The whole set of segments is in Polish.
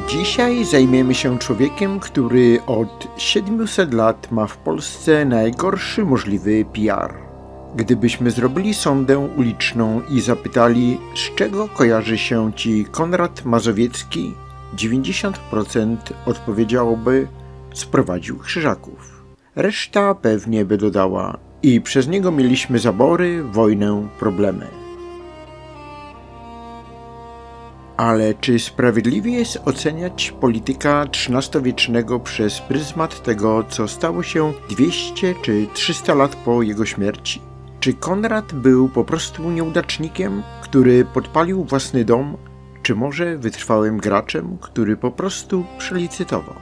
Dzisiaj zajmiemy się człowiekiem, który od 700 lat ma w Polsce najgorszy możliwy PR. Gdybyśmy zrobili sondę uliczną i zapytali, z czego kojarzy się Ci Konrad Mazowiecki, 90% odpowiedziałoby: sprowadził Krzyżaków. Reszta pewnie by dodała: i przez niego mieliśmy zabory, wojnę, problemy. Ale czy sprawiedliwie jest oceniać polityka XIII-wiecznego przez pryzmat tego, co stało się 200 czy 300 lat po jego śmierci? Czy Konrad był po prostu nieudacznikiem, który podpalił własny dom, czy może wytrwałym graczem, który po prostu przelicytował?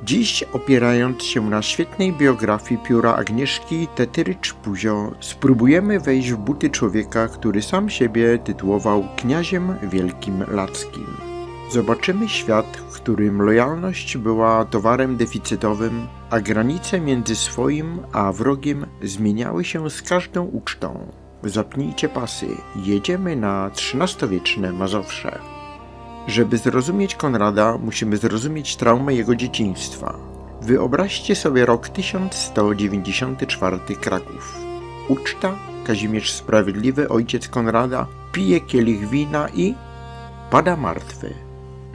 Dziś, opierając się na świetnej biografii pióra Agnieszki Tetyrycz-Puzio, spróbujemy wejść w buty człowieka, który sam siebie tytułował kniaziem wielkim lackim. Zobaczymy świat, w którym lojalność była towarem deficytowym, a granice między swoim a wrogiem zmieniały się z każdą ucztą. Zapnijcie pasy, jedziemy na XIII-wieczne Mazowsze. Żeby zrozumieć Konrada, musimy zrozumieć traumę jego dzieciństwa. Wyobraźcie sobie rok 1194, Kraków. Uczta, Kazimierz Sprawiedliwy, ojciec Konrada, pije kielich wina i pada martwy.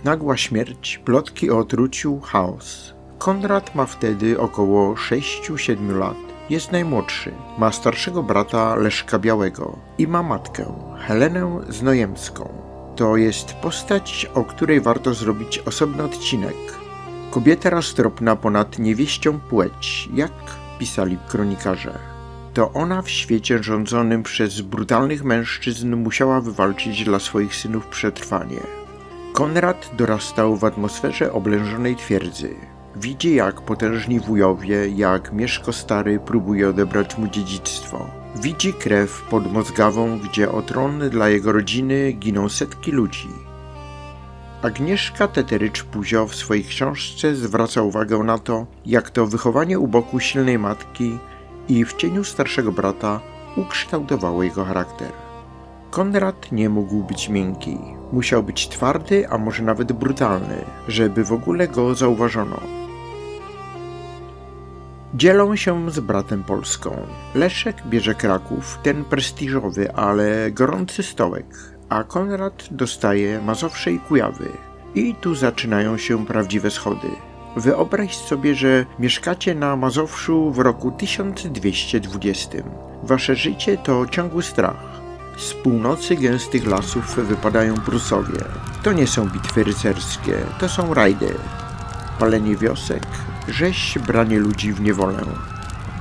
Nagła śmierć, plotki o otruciu, chaos. Konrad ma wtedy około 6-7 lat. Jest najmłodszy, ma starszego brata Leszka Białego i ma matkę, Helenę Znojemską. To jest postać, o której warto zrobić osobny odcinek. Kobieta roztropna ponad niewieścią płeć, jak pisali kronikarze. To ona w świecie rządzonym przez brutalnych mężczyzn musiała wywalczyć dla swoich synów przetrwanie. Konrad dorastał w atmosferze oblężonej twierdzy. Widzi, jak potężni wujowie, jak Mieszko Stary próbuje odebrać mu dziedzictwo. Widzi krew pod Mozgawą, gdzie o tron dla jego rodziny giną setki ludzi. Agnieszka Tetyrycz-Puzio w swojej książce zwraca uwagę na to, jak to wychowanie u boku silnej matki i w cieniu starszego brata ukształtowało jego charakter. Konrad nie mógł być miękki. Musiał być twardy, a może nawet brutalny, żeby w ogóle go zauważono. Dzielą się z bratem Polską. Leszek bierze Kraków, ten prestiżowy, ale gorący stołek, a Konrad dostaje Mazowsze i Kujawy. I tu zaczynają się prawdziwe schody. Wyobraź sobie, że mieszkacie na Mazowszu w roku 1220. Wasze życie to ciągły strach. Z północy gęstych lasów wypadają Prusowie. To nie są bitwy rycerskie, to są rajdy. Palenie wiosek, rzeź, branie ludzi w niewolę.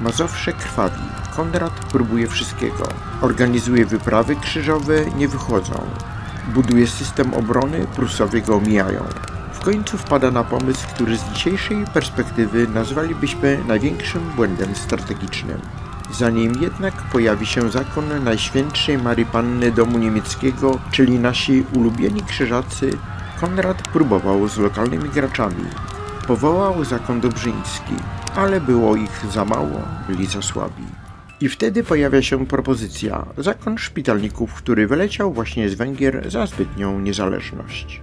Mazowsze krwawi. Konrad próbuje wszystkiego. Organizuje wyprawy krzyżowe, nie wychodzą. Buduje system obrony, Prusowie go omijają. W końcu wpada na pomysł, który z dzisiejszej perspektywy nazwalibyśmy największym błędem strategicznym. Zanim jednak pojawi się zakon Najświętszej Marii Panny domu niemieckiego, czyli nasi ulubieni krzyżacy, Konrad próbował z lokalnymi graczami. Powołał zakon dobrzyński, ale było ich za mało, byli za słabi. I wtedy pojawia się propozycja: zakon szpitalników, który wyleciał właśnie z Węgier za zbytnią niezależność.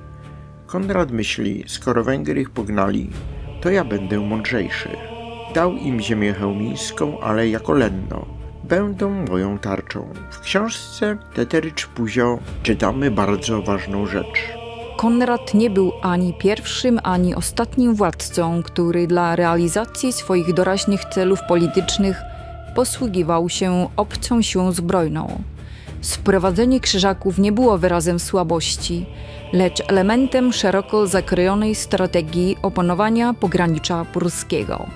Konrad myśli: skoro Węgry ich pognali, to ja będę mądrzejszy. Dał im ziemię chełmińską, ale jako lenno. Będą moją tarczą. W książce Tetyrycz-Puzio czytamy bardzo ważną rzecz. Konrad nie był ani pierwszym, ani ostatnim władcą, który dla realizacji swoich doraźnych celów politycznych posługiwał się obcą siłą zbrojną. Sprowadzenie Krzyżaków nie było wyrazem słabości, lecz elementem szeroko zakrojonej strategii opanowania pogranicza pruskiego.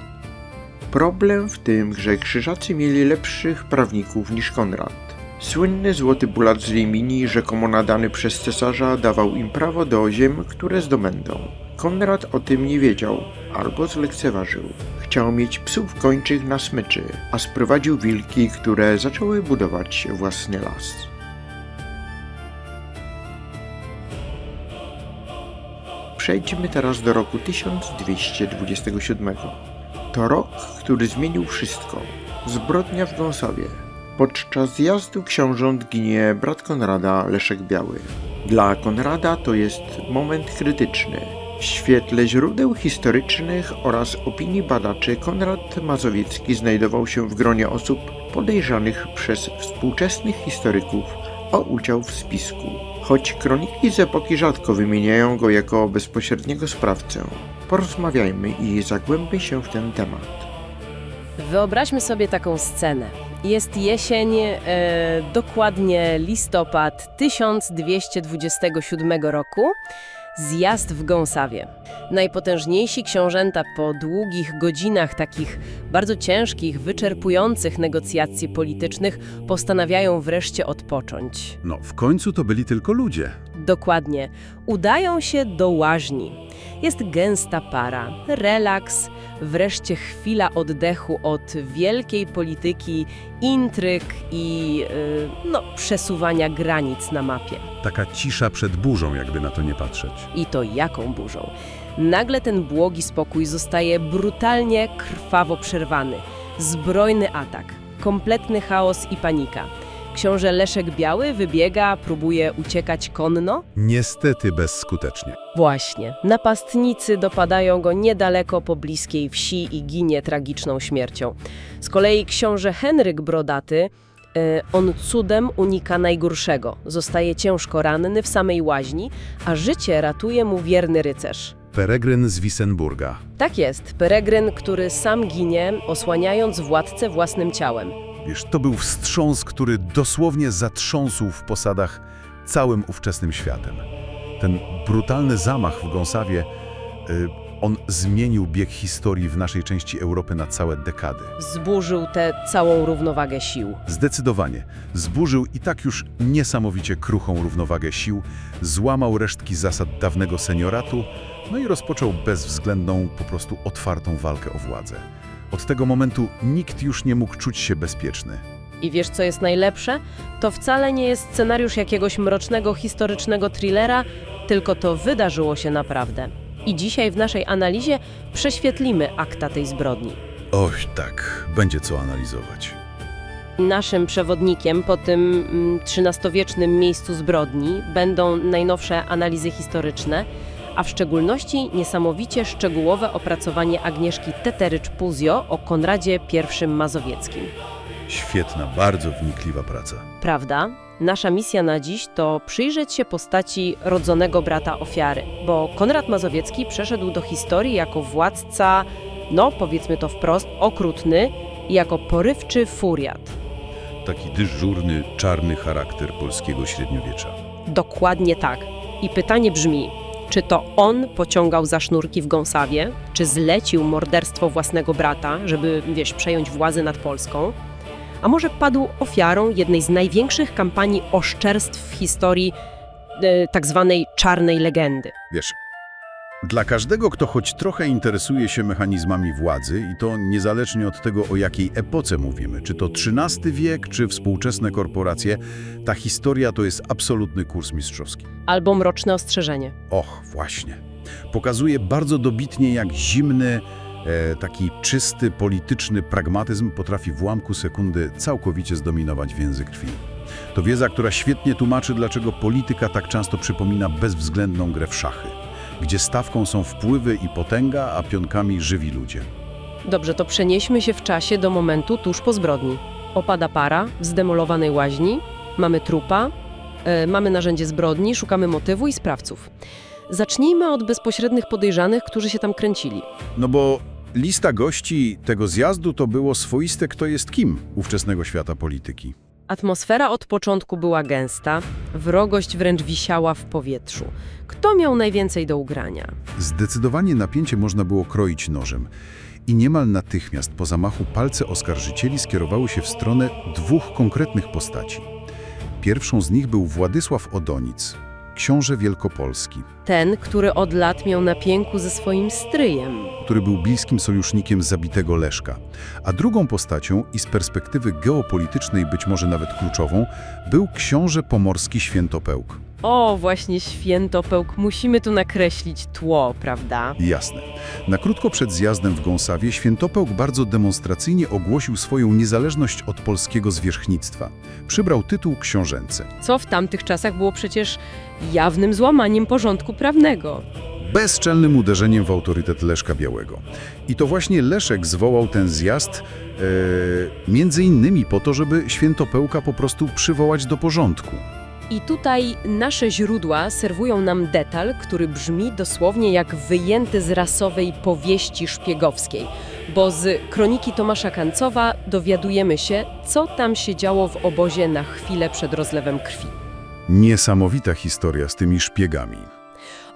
Problem w tym, że Krzyżacy mieli lepszych prawników niż Konrad. Słynny złoty bulat z Rimini, rzekomo nadany przez cesarza, dawał im prawo do ziem, które zdobędą. Konrad o tym nie wiedział, albo zlekceważył. Chciał mieć psów kończych na smyczy, a sprowadził wilki, które zaczęły budować własny las. Przejdźmy teraz do roku 1227. To rok, który zmienił wszystko. Zbrodnia w Gąsowie. Podczas zjazdu książąt ginie brat Konrada, Leszek Biały. Dla Konrada to jest moment krytyczny. W świetle źródeł historycznych oraz opinii badaczy Konrad Mazowiecki znajdował się w gronie osób podejrzanych przez współczesnych historyków o udział w spisku. Choć kroniki z epoki rzadko wymieniają go jako bezpośredniego sprawcę, porozmawiajmy i zagłębmy się w ten temat. Wyobraźmy sobie taką scenę. Jest jesień, dokładnie listopad 1227 roku, zjazd w Gąsawie. Najpotężniejsi książęta po długich godzinach takich bardzo ciężkich, wyczerpujących negocjacji politycznych postanawiają wreszcie odpocząć. No, w końcu to byli tylko ludzie. Dokładnie. Udają się do łaźni. Jest gęsta para, relaks, wreszcie chwila oddechu od wielkiej polityki, intryg i przesuwania granic na mapie. Taka cisza przed burzą, jakby na to nie patrzeć. I to jaką burzą. Nagle ten błogi spokój zostaje brutalnie, krwawo przerwany. Zbrojny atak, kompletny chaos i panika. Książę Leszek Biały wybiega, próbuje uciekać konno. Niestety bezskutecznie. Właśnie. Napastnicy dopadają go niedaleko pobliskiej wsi i ginie tragiczną śmiercią. Z kolei książę Henryk Brodaty, on cudem unika najgorszego. Zostaje ciężko ranny w samej łaźni, a życie ratuje mu wierny rycerz. Peregryn z Wissenburga. Tak jest, Peregryn, który sam ginie, osłaniając władcę własnym ciałem. Wiesz, to był wstrząs, który dosłownie zatrząsł w posadach całym ówczesnym światem. Ten brutalny zamach w Gąsawie, on zmienił bieg historii w naszej części Europy na całe dekady. Zburzył tę całą równowagę sił. Zdecydowanie. Zburzył i tak już niesamowicie kruchą równowagę sił, złamał resztki zasad dawnego senioratu, no i rozpoczął bezwzględną, po prostu otwartą walkę o władzę. Od tego momentu nikt już nie mógł czuć się bezpieczny. I wiesz, co jest najlepsze? To wcale nie jest scenariusz jakiegoś mrocznego, historycznego thrillera, tylko to wydarzyło się naprawdę. I dzisiaj w naszej analizie prześwietlimy akta tej zbrodni. Oj, tak, będzie co analizować. Naszym przewodnikiem po tym XIII-wiecznym miejscu zbrodni będą najnowsze analizy historyczne, a w szczególności niesamowicie szczegółowe opracowanie Agnieszki Teterycz-Puzio o Konradzie I Mazowieckim. Świetna, bardzo wnikliwa praca. Prawda? Nasza misja na dziś to przyjrzeć się postaci rodzonego brata ofiary, bo Konrad Mazowiecki przeszedł do historii jako władca, powiedzmy to wprost, okrutny i jako porywczy furiat. Taki dyżurny, czarny charakter polskiego średniowiecza. Dokładnie tak. I pytanie brzmi, czy to on pociągał za sznurki w Gąsawie, czy zlecił morderstwo własnego brata, żeby, przejąć władzę nad Polską? A może padł ofiarą jednej z największych kampanii oszczerstw w historii tak zwanej czarnej legendy? Wiesz, dla każdego, kto choć trochę interesuje się mechanizmami władzy, i to niezależnie od tego, o jakiej epoce mówimy, czy to XIII wiek, czy współczesne korporacje, ta historia to jest absolutny kurs mistrzowski. Albo mroczne ostrzeżenie. Och, właśnie. Pokazuje bardzo dobitnie, jak zimny, taki czysty, polityczny pragmatyzm potrafi w ułamku sekundy całkowicie zdominować więzy krwi. To wiedza, która świetnie tłumaczy, dlaczego polityka tak często przypomina bezwzględną grę w szachy, gdzie stawką są wpływy i potęga, a pionkami żywi ludzie. Dobrze, to przenieśmy się w czasie do momentu tuż po zbrodni. Opada para w zdemolowanej łaźni, mamy trupa, mamy narzędzie zbrodni, szukamy motywu i sprawców. Zacznijmy od bezpośrednich podejrzanych, którzy się tam kręcili. No bo lista gości tego zjazdu to było swoiste kto jest kim ówczesnego świata polityki. Atmosfera od początku była gęsta, wrogość wręcz wisiała w powietrzu. Kto miał najwięcej do ugrania? Zdecydowanie napięcie można było kroić nożem. I niemal natychmiast po zamachu palce oskarżycieli skierowały się w stronę dwóch konkretnych postaci. Pierwszą z nich był Władysław Odonic, książę wielkopolski, Ten, który od lat miał na pięku ze swoim stryjem. który był bliskim sojusznikiem zabitego Leszka. A drugą postacią i z perspektywy geopolitycznej być może nawet kluczową był książę pomorski Świętopełk. O, właśnie Świętopełk, musimy tu nakreślić tło, prawda? Jasne. Na krótko przed zjazdem w Gąsawie Świętopełk bardzo demonstracyjnie ogłosił swoją niezależność od polskiego zwierzchnictwa. Przybrał tytuł książęcy. Co w tamtych czasach było przecież jawnym złamaniem porządku prawnego. bezczelnym uderzeniem w autorytet Leszka Białego. I to właśnie Leszek zwołał ten zjazd między innymi po to, żeby Świętopełka po prostu przywołać do porządku. I tutaj nasze źródła serwują nam detal, który brzmi dosłownie jak wyjęty z rasowej powieści szpiegowskiej, bo z kroniki Tomasza Kancowa dowiadujemy się, co tam się działo w obozie na chwilę przed rozlewem krwi. Niesamowita historia z tymi szpiegami.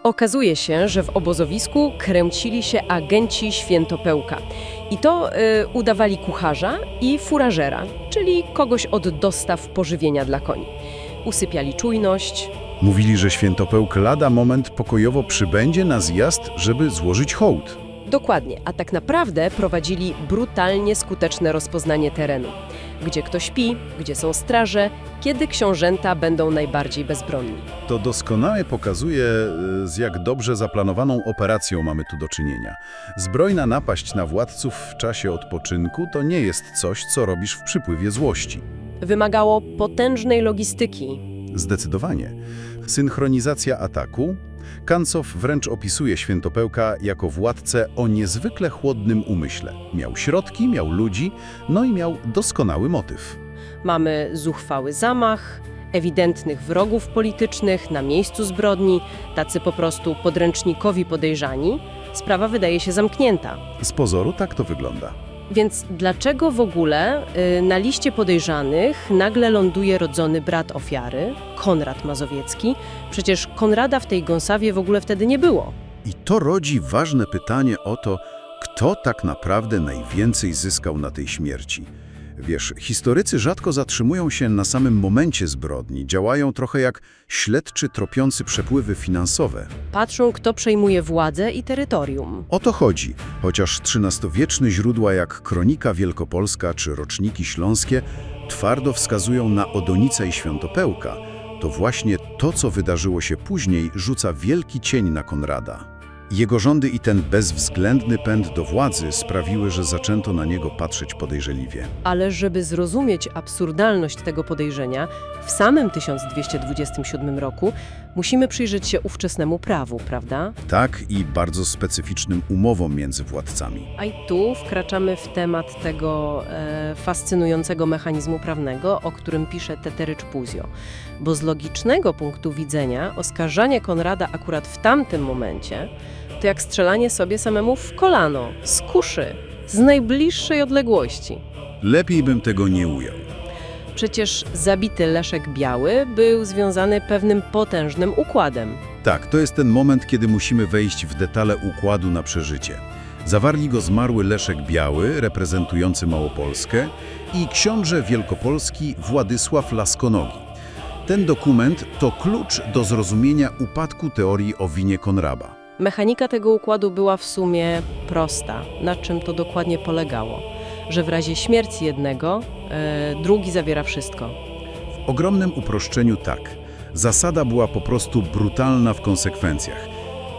Okazuje się, że w obozowisku kręcili się agenci Świętopełka. I to udawali kucharza i furażera, czyli kogoś od dostaw pożywienia dla koni. Usypiali czujność. Mówili, że Świętopełk lada moment pokojowo przybędzie na zjazd, żeby złożyć hołd. Dokładnie, a tak naprawdę prowadzili brutalnie skuteczne rozpoznanie terenu. Gdzie kto śpi, gdzie są straże, kiedy książęta będą najbardziej bezbronni. To doskonale pokazuje, z jak dobrze zaplanowaną operacją mamy tu do czynienia. Zbrojna napaść na władców w czasie odpoczynku to nie jest coś, co robisz w przypływie złości. Wymagało potężnej logistyki. Zdecydowanie. Synchronizacja ataku. Kancow wręcz opisuje Świętopełka jako władcę o niezwykle chłodnym umyśle. Miał środki, miał ludzi, no i miał doskonały motyw. Mamy zuchwały zamach, ewidentnych wrogów politycznych na miejscu zbrodni, tacy po prostu podręcznikowi podejrzani. Sprawa wydaje się zamknięta. Z pozoru tak to wygląda. Więc dlaczego w ogóle na liście podejrzanych nagle ląduje rodzony brat ofiary, Konrad Mazowiecki? Przecież Konrada w tej Gąsawie w ogóle wtedy nie było. I to rodzi ważne pytanie o to, kto tak naprawdę najwięcej zyskał na tej śmierci. Wiesz, historycy rzadko zatrzymują się na samym momencie zbrodni, działają trochę jak śledczy tropiący przepływy finansowe. Patrzą, kto przejmuje władzę i terytorium. O to chodzi, chociaż XIII-wieczne źródła jak Kronika Wielkopolska czy Roczniki Śląskie twardo wskazują na Odonicę i Świętopełka, to właśnie to, co wydarzyło się później, rzuca wielki cień na Konrada. Jego rządy i ten bezwzględny pęd do władzy sprawiły, że zaczęto na niego patrzeć podejrzliwie. Ale żeby zrozumieć absurdalność tego podejrzenia, w samym 1227 roku musimy przyjrzeć się ówczesnemu prawu, prawda? Tak, i bardzo specyficznym umowom między władcami. A i tu wkraczamy w temat tego fascynującego mechanizmu prawnego, o którym pisze Teterycz Puzio. Bo z logicznego punktu widzenia oskarżanie Konrada akurat w tamtym momencie to jak strzelanie sobie samemu w kolano, z kuszy, z najbliższej odległości. Lepiej bym tego nie ujął. Przecież zabity Leszek Biały był związany pewnym potężnym układem. Tak, to jest ten moment, kiedy musimy wejść w detale układu na przeżycie. Zawarli go zmarły Leszek Biały, reprezentujący Małopolskę, i książę wielkopolski Władysław Laskonogi. Ten dokument to klucz do zrozumienia upadku teorii o winie Konrada. Mechanika tego układu była w sumie prosta. Na czym to dokładnie polegało? Że w razie śmierci jednego, drugi zawiera wszystko. W ogromnym uproszczeniu tak. Zasada była po prostu brutalna w konsekwencjach.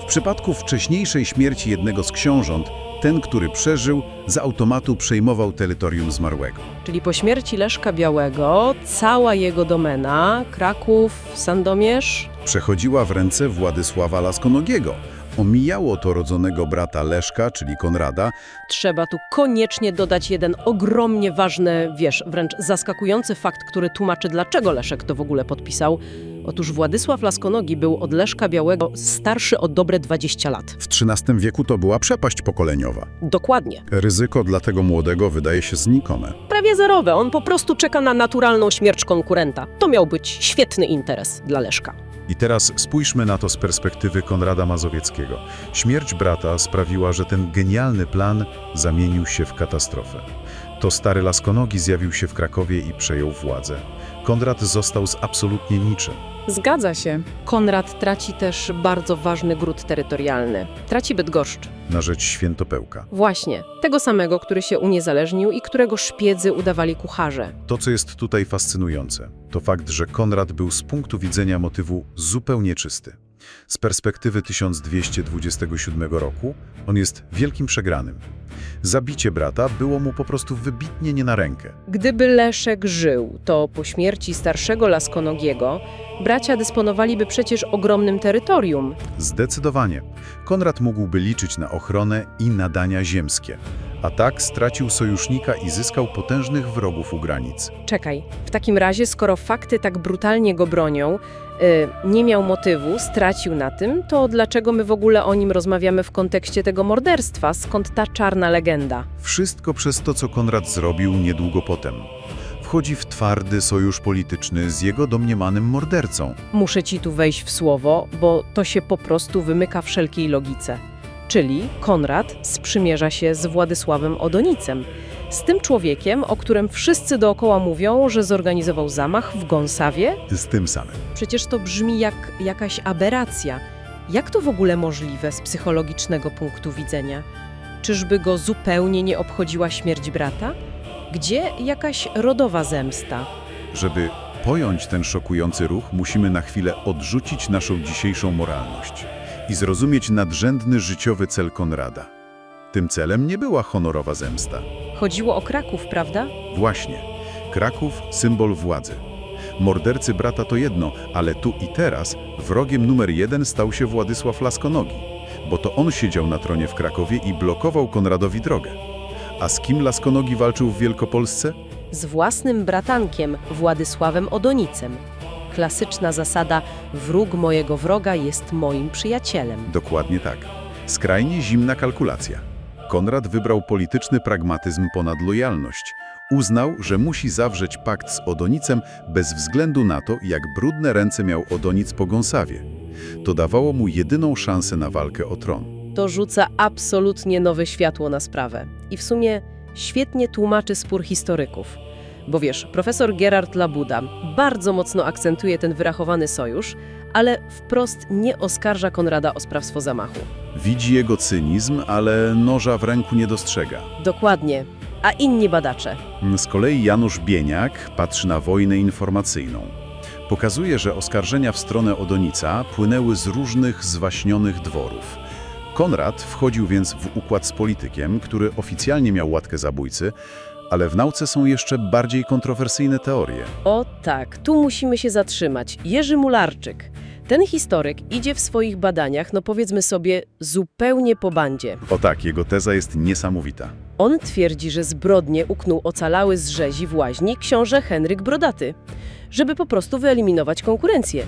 W przypadku wcześniejszej śmierci jednego z książąt, ten, który przeżył, z automatu przejmował terytorium zmarłego. Czyli po śmierci Leszka Białego cała jego domena, Kraków, Sandomierz, Przechodziła w ręce Władysława Laskonogiego. Omijało to rodzonego brata Leszka, czyli Konrada. trzeba tu koniecznie dodać jeden ogromnie ważny, wręcz zaskakujący fakt, który tłumaczy, dlaczego Leszek to w ogóle podpisał. Otóż Władysław Laskonogi był od Leszka Białego starszy o dobre 20 lat. W XIII wieku to była przepaść pokoleniowa. Dokładnie. Ryzyko dla tego młodego wydaje się znikome. Prawie zerowe. On po prostu czeka na naturalną śmierć konkurenta. To miał być świetny interes dla Leszka. I teraz spójrzmy na to z perspektywy Konrada Mazowieckiego. Śmierć brata sprawiła, że ten genialny plan zamienił się w katastrofę. To stary Laskonogi zjawił się w Krakowie i przejął władzę. Konrad został z absolutnie niczym. Zgadza się. Konrad traci też bardzo ważny gród terytorialny. Traci Bydgoszcz. Na rzecz Świętopełka. Właśnie, tego samego, który się uniezależnił i którego szpiedzy udawali kucharze. To, co jest tutaj fascynujące, to fakt, że Konrad był z punktu widzenia motywu zupełnie czysty. Z perspektywy 1227 roku on jest wielkim przegranym. Zabicie brata było mu po prostu wybitnie nie na rękę. Gdyby Leszek żył, to po śmierci starszego Laskonogiego Bracia dysponowaliby przecież ogromnym terytorium. Zdecydowanie. Konrad mógłby liczyć na ochronę i nadania ziemskie. A tak stracił sojusznika i zyskał potężnych wrogów u granic. Czekaj, w takim razie, skoro fakty tak brutalnie go bronią, nie miał motywu, stracił na tym, to dlaczego my w ogóle o nim rozmawiamy w kontekście tego morderstwa? Skąd ta czarna legenda? Wszystko przez to, co Konrad zrobił niedługo potem. Wchodzi w twardy sojusz polityczny z jego domniemanym mordercą. Muszę ci tu wejść w słowo, bo to się po prostu wymyka wszelkiej logice. Czyli Konrad sprzymierza się z Władysławem Odonicem, z tym człowiekiem, o którym wszyscy dookoła mówią, że zorganizował zamach w Gąsawie. Z tym samym. Przecież to brzmi jak jakaś aberracja. Jak to w ogóle możliwe z psychologicznego punktu widzenia? Czyżby go zupełnie nie obchodziła śmierć brata? Gdzie jakaś rodowa zemsta? Żeby pojąć ten szokujący ruch, musimy na chwilę odrzucić naszą dzisiejszą moralność i zrozumieć nadrzędny życiowy cel Konrada. Tym celem nie była honorowa zemsta. Chodziło o Kraków, prawda? Właśnie. Kraków – symbol władzy. Mordercy brata to jedno, ale tu i teraz wrogiem numer 1 stał się Władysław Laskonogi, bo to on siedział na tronie w Krakowie i blokował Konradowi drogę. A z kim Laskonogi walczył w Wielkopolsce? Z własnym bratankiem, Władysławem Odonicem. Klasyczna zasada wróg mojego wroga jest moim przyjacielem. Dokładnie tak. Skrajnie zimna kalkulacja. Konrad wybrał polityczny pragmatyzm ponad lojalność. Uznał, że musi zawrzeć pakt z Odonicem bez względu na to, jak brudne ręce miał Odonic po Gąsawie. To dawało mu jedyną szansę na walkę o tron. To rzuca absolutnie nowe światło na sprawę. I w sumie świetnie tłumaczy spór historyków. Bo wiesz, profesor Gerard Labuda bardzo mocno akcentuje ten wyrachowany sojusz, ale wprost nie oskarża Konrada o sprawstwo zamachu. Widzi jego cynizm, ale noża w ręku nie dostrzega. Dokładnie. A inni badacze? Z kolei Janusz Bieniak patrzy na wojnę informacyjną. Pokazuje, że oskarżenia w stronę Odonica płynęły z różnych zwaśnionych dworów. Konrad wchodził więc w układ z politykiem, który oficjalnie miał łatkę zabójcy, ale w nauce są jeszcze bardziej kontrowersyjne teorie. O tak, tu musimy się zatrzymać. Jerzy Mularczyk. Ten historyk idzie w swoich badaniach, no powiedzmy sobie, zupełnie po bandzie. O tak, jego teza jest niesamowita. On twierdzi, że zbrodnie uknął ocalały z rzezi w Łaźni książę Henryk Brodaty, żeby po prostu wyeliminować konkurencję.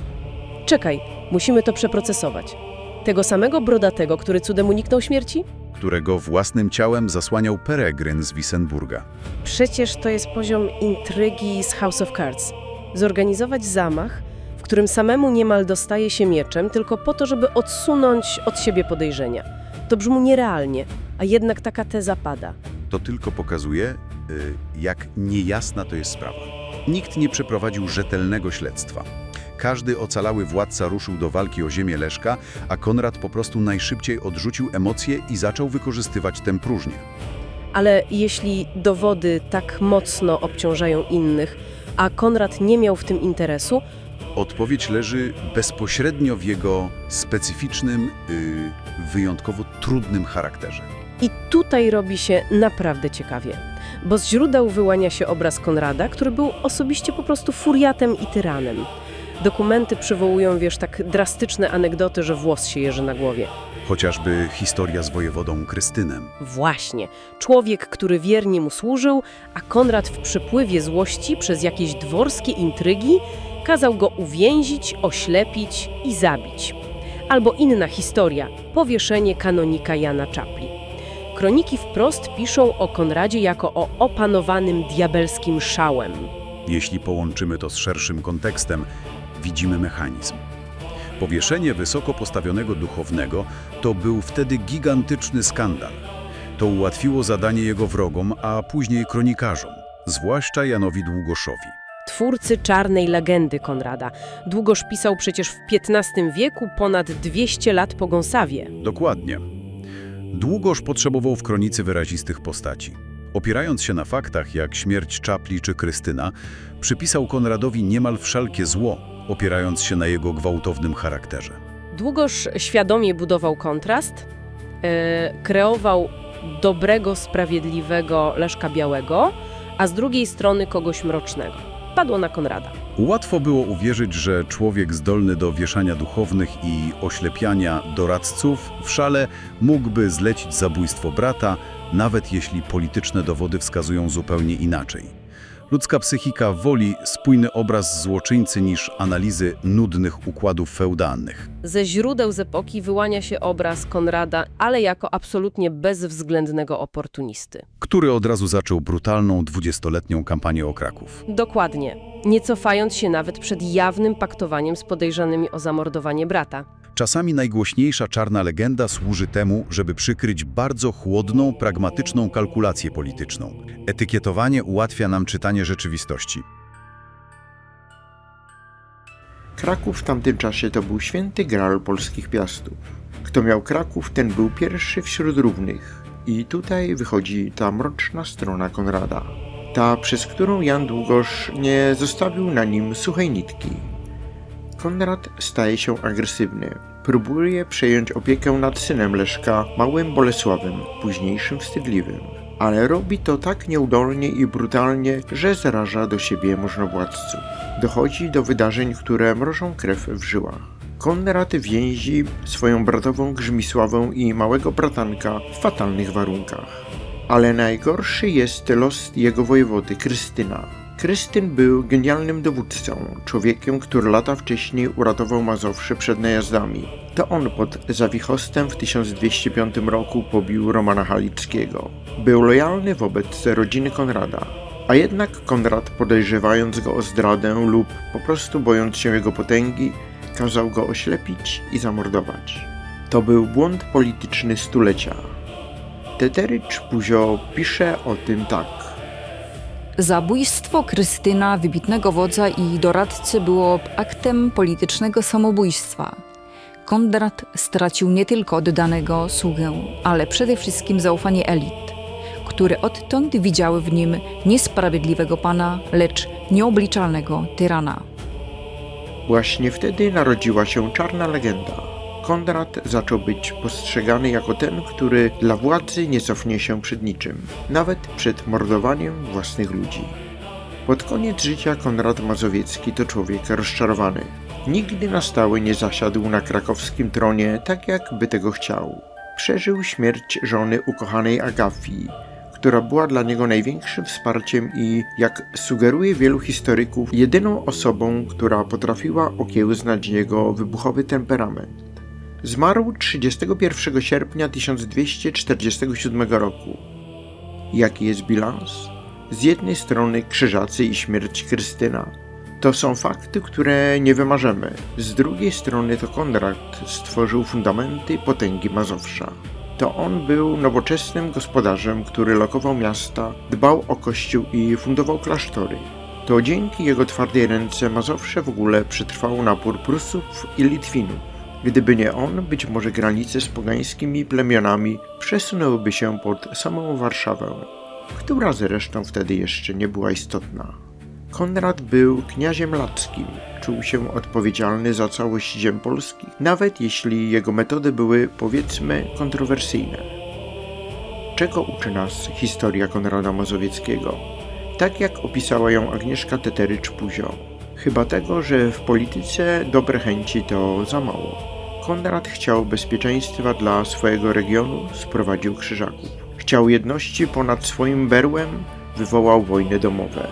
Czekaj, musimy to przeprocesować. Tego samego Brodatego, który cudem uniknął śmierci? Którego własnym ciałem zasłaniał Peregryn z Wissenburga. Przecież to jest poziom intrygi z House of Cards. Zorganizować zamach, w którym samemu niemal dostaje się mieczem tylko po to, żeby odsunąć od siebie podejrzenia. To brzmi nierealnie, a jednak taka teza pada. To tylko pokazuje, jak niejasna to jest sprawa. Nikt nie przeprowadził rzetelnego śledztwa. Każdy ocalały władca ruszył do walki o ziemię Leszka, a Konrad po prostu najszybciej odrzucił emocje i zaczął wykorzystywać tę próżnię. Ale jeśli dowody tak mocno obciążają innych, a Konrad nie miał w tym interesu, Odpowiedź leży bezpośrednio w jego specyficznym, wyjątkowo trudnym charakterze. i tutaj robi się naprawdę ciekawie. Bo z źródeł wyłania się obraz Konrada, który był osobiście po prostu furiatem i tyranem. Dokumenty przywołują, wiesz, tak drastyczne anegdoty, że włos się jeży na głowie. Chociażby historia z wojewodą Krystynem. Właśnie. Człowiek, który wiernie mu służył, a Konrad w przypływie złości przez jakieś dworskie intrygi kazał go uwięzić, oślepić i zabić. Albo inna historia, powieszenie kanonika Jana Czapli. Kroniki wprost piszą o Konradzie jako o opanowanym diabelskim szałem. Jeśli połączymy to z szerszym kontekstem, widzimy mechanizm. Powieszenie wysoko postawionego duchownego to był wtedy gigantyczny skandal. To ułatwiło zadanie jego wrogom, a później kronikarzom, zwłaszcza Janowi Długoszowi. Twórcy czarnej legendy Konrada. Długosz pisał przecież w XV wieku, ponad 200 lat po Gąsawie. Dokładnie. Długosz potrzebował w kronicy wyrazistych postaci. Opierając się na faktach jak śmierć Czapli czy Krystyna, przypisał Konradowi niemal wszelkie zło, opierając się na jego gwałtownym charakterze. Długosz świadomie budował kontrast, kreował dobrego, sprawiedliwego Leszka Białego, a z drugiej strony kogoś mrocznego. Padło na Konrada. Łatwo było uwierzyć, że człowiek zdolny do wieszania duchownych i oślepiania doradców w szale mógłby zlecić zabójstwo brata, nawet jeśli polityczne dowody wskazują zupełnie inaczej. Ludzka psychika woli spójny obraz złoczyńcy niż analizy nudnych układów feudalnych. Ze źródeł z epoki wyłania się obraz Konrada, ale jako absolutnie bezwzględnego oportunisty. Który od razu zaczął brutalną 20-letnią kampanię o Kraków. Dokładnie, nie cofając się nawet przed jawnym paktowaniem z podejrzanymi o zamordowanie brata. Czasami najgłośniejsza czarna legenda służy temu, żeby przykryć bardzo chłodną, pragmatyczną kalkulację polityczną. Etykietowanie ułatwia nam czytanie rzeczywistości. Kraków w tamtym czasie to był święty graal polskich piastów. Kto miał Kraków, ten był pierwszy wśród równych. I tutaj wychodzi ta mroczna strona Konrada. Ta, przez którą Jan Długosz nie zostawił na nim suchej nitki. Konrad staje się agresywny. Próbuje przejąć opiekę nad synem Leszka, małym Bolesławem, późniejszym Wstydliwym. Ale robi to tak nieudolnie i brutalnie, że zaraża do siebie możnowładców. Dochodzi do wydarzeń, które mrożą krew w żyłach. Konrad więzi swoją bratową Grzmisławę i małego bratanka w fatalnych warunkach. Ale najgorszy jest los jego wojewody Krystyna. Krystyn był genialnym dowódcą, człowiekiem, który lata wcześniej uratował Mazowsze przed najazdami. To on pod Zawichostem w 1205 roku pobił Romana Halickiego. Był lojalny wobec rodziny Konrada, a jednak Konrad, podejrzewając go o zdradę lub po prostu bojąc się jego potęgi, kazał go oślepić i zamordować. To był błąd polityczny stulecia. Teterycz Puzio pisze o tym tak. Zabójstwo Krystyna, wybitnego wodza i doradcy, było aktem politycznego samobójstwa. Konrad stracił nie tylko oddanego sługę, ale przede wszystkim zaufanie elit, które odtąd widziały w nim niesprawiedliwego pana, lecz nieobliczalnego tyrana. Właśnie wtedy narodziła się czarna legenda. Konrad zaczął być postrzegany jako ten, który dla władzy nie cofnie się przed niczym, nawet przed mordowaniem własnych ludzi. Pod koniec życia Konrad Mazowiecki to człowiek rozczarowany. Nigdy na stałe nie zasiadł na krakowskim tronie tak, jak by tego chciał. Przeżył śmierć żony ukochanej Agafii, która była dla niego największym wsparciem i, jak sugeruje wielu historyków, jedyną osobą, która potrafiła okiełznać jego wybuchowy temperament. Zmarł 31 sierpnia 1247 roku. Jaki jest bilans? Z jednej strony krzyżacy i śmierć Krystyna. To są fakty, które nie wymarzemy. Z drugiej strony to Konrad stworzył fundamenty potęgi Mazowsza. To on był nowoczesnym gospodarzem, który lokował miasta, dbał o kościół i fundował klasztory. To dzięki jego twardej ręce Mazowsze w ogóle przetrwało napór Prusów i Litwinów. Gdyby nie on, być może granice z pogańskimi plemionami przesunęłyby się pod samą Warszawę, która zresztą wtedy jeszcze nie była istotna. Konrad był kniaziem lackim, czuł się odpowiedzialny za całość ziem polskich, nawet jeśli jego metody były, powiedzmy, kontrowersyjne. Czego uczy nas historia Konrada Mazowieckiego? Tak jak opisała ją Agnieszka Teterycz-Puzio. Chyba tego, że w polityce dobre chęci to za mało. Konrad chciał bezpieczeństwa dla swojego regionu, sprowadził krzyżaków. Chciał jedności ponad swoim berłem, wywołał wojny domowe.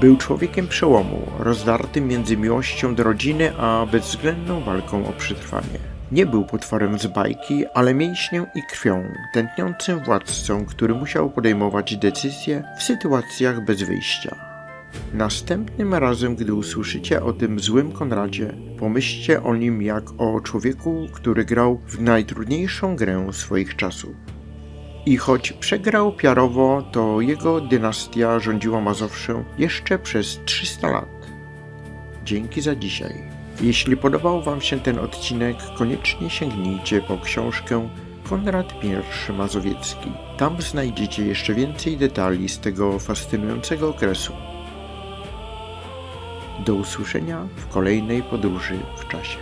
Był człowiekiem przełomu, rozdartym między miłością do rodziny a bezwzględną walką o przetrwanie. Nie był potworem z bajki, ale mięśniem i krwią, tętniącym władcą, który musiał podejmować decyzje w sytuacjach bez wyjścia. Następnym razem, gdy usłyszycie o tym złym Konradzie, pomyślcie o nim jak o człowieku, który grał w najtrudniejszą grę swoich czasów. I choć przegrał piarowo, to jego dynastia rządziła Mazowszem jeszcze przez 300 lat. Dzięki za dzisiaj. Jeśli podobał Wam się ten odcinek, koniecznie sięgnijcie po książkę Konrad I Mazowiecki. Tam znajdziecie jeszcze więcej detali z tego fascynującego okresu. Do usłyszenia w kolejnej podróży w czasie.